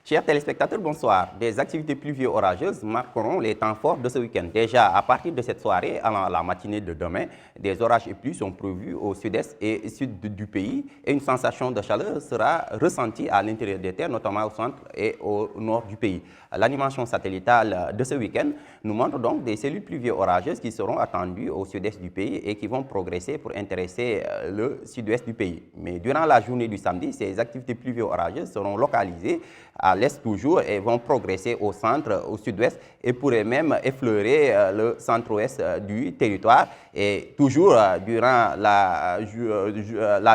Chers téléspectateurs, bonsoir. Des activités pluvieuses orageuses marqueront les temps forts de ce week-end. Déjà, à partir de cette soirée, allant la matinée de demain, des orages et pluies sont prévus au sud-est et sud du pays et une sensation de chaleur sera ressentie à l'intérieur des terres, notamment au centre et au nord du pays. L'animation satellitale de ce week-end nous montre donc des cellules pluvieuses orageuses qui seront attendues au sud-est du pays et qui vont progresser pour intéresser le sud-ouest du pays. Mais durant la journée du samedi, ces activités pluvieuses orageuses seront localisées à l'est toujours et vont progresser au centre, au sud-ouest et pourraient même effleurer le centre-ouest du territoire. Et toujours durant la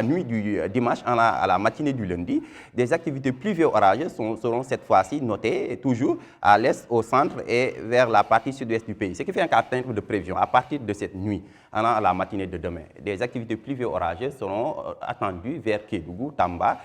nuit du dimanche à la matinée du lundi, des activités pluvieuses orageuses seront cette fois-ci notées toujours à l'est, au centre et vers la partie sud-ouest du pays. Ce qui fait qu'à titre de prévision, à partir de cette nuit, à la matinée de demain, des activités pluvieuses orageuses seront attendues vers Kédougou, Tamba.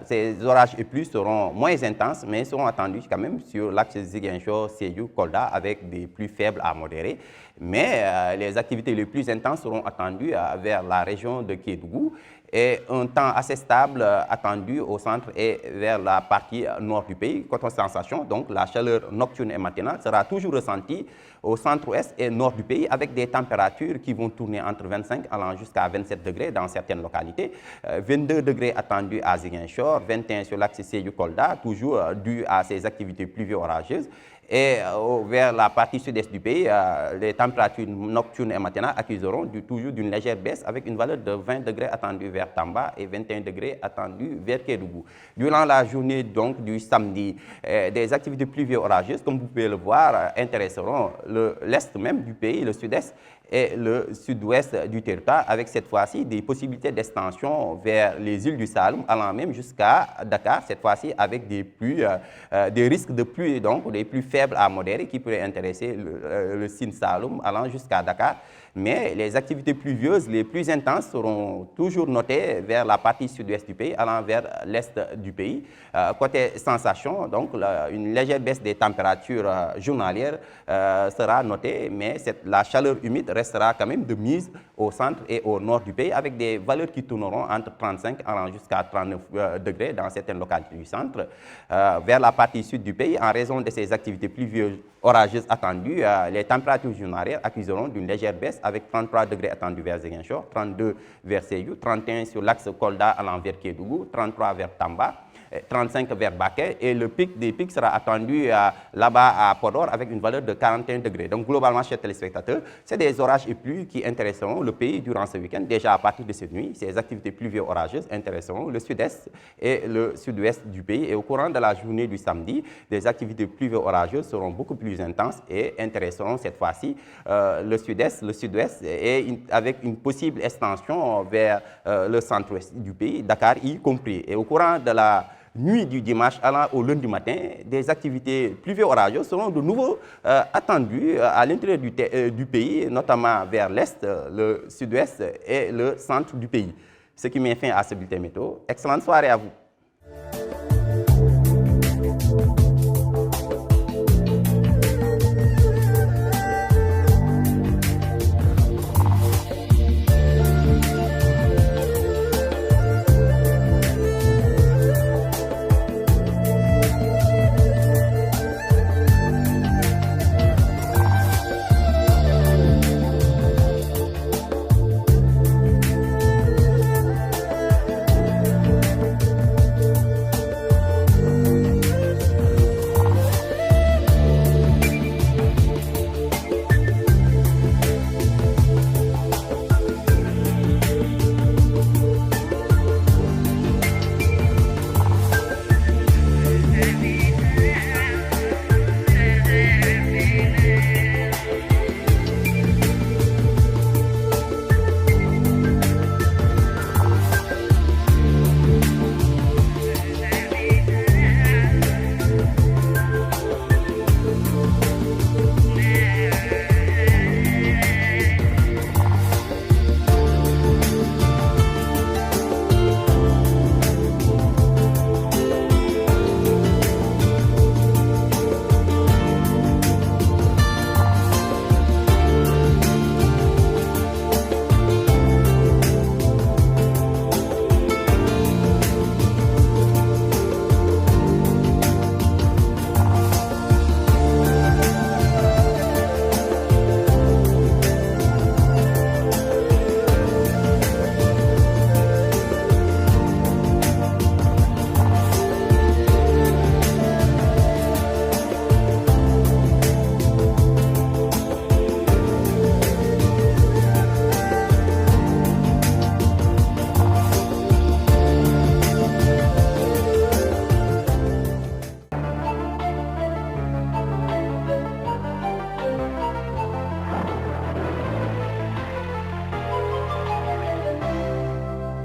Ces orages et pluies seront moins intenses, mais seront attendus quand même sur l'axe Ziguinchor, Sédhiou, Kolda, avec des pluies faibles à modérées. Mais les activités les plus intenses seront attendues vers la région de Kédougou et un temps assez stable attendu au centre et vers la partie nord du pays. Côté sensation, donc la chaleur nocturne et matinale sera toujours ressentie au centre-ouest et nord du pays avec des températures qui vont tourner entre 25 allant jusqu'à 27 degrés dans certaines localités. 22 degrés attendus à Ziguinchor, 21 sur l'axe Sédhiou-Kolda, toujours dû à ces activités pluvieuses orageuses. Et vers la partie sud-est du pays, les températures nocturnes et matinales accuseront toujours d'une légère baisse avec une valeur de 20 degrés attendue vers Tamba et 21 degrés attendus vers Kédougou. Durant la journée donc du samedi, des activités pluvieuses orageuses, comme vous pouvez le voir, intéresseront l'est même du pays, le sud-est et le sud-ouest du territoire, avec cette fois-ci des possibilités d'extension vers les îles du Saloum, allant même jusqu'à Dakar, cette fois-ci avec des pluies, des risques de pluie, donc des pluies faibles à modérées qui pourraient intéresser le Sine Saloum, allant jusqu'à Dakar. Mais les activités pluvieuses les plus intenses seront toujours notées vers la partie sud-ouest du pays, allant vers l'est du pays. Côté sensation, donc une légère baisse des températures journalières sera notée, mais la chaleur humide restera quand même de mise au centre et au nord du pays, avec des valeurs qui tourneront entre 35 allant jusqu'à 39 degrés dans certaines localités du centre. Vers la partie sud du pays, en raison de ces activités pluvieuses orageuses attendues, les températures journalières accuseront d'une légère baisse avec 33 degrés attendus vers Ziguinchor, 32 vers Sédhiou, 31 sur l'axe Kolda allant vers Kédougou, 33 vers Tamba, 35 vers Bakel et le pic des pics sera attendu là-bas à Podor avec une valeur de 41 degrés. Donc globalement, chers téléspectateurs, c'est des orages et pluies qui intéresseront le pays durant ce week-end. Déjà à partir de cette nuit, ces activités pluvieuses orageuses intéresseront le sud-est et le sud-ouest du pays. Et au courant de la journée du samedi, des activités pluvieuses orageuses seront beaucoup plus intenses et intéresseront cette fois-ci le sud-est, le sud-ouest et avec une possible extension vers le centre-ouest du pays, Dakar y compris. Et au courant de la nuit du dimanche allant au lundi matin, des activités pluvieuses orageuses seront de nouveau attendues à l'intérieur du pays, notamment vers l'est, le sud-ouest et le centre du pays. Ce qui met fin à ce bulletin météo. Excellente soirée à vous.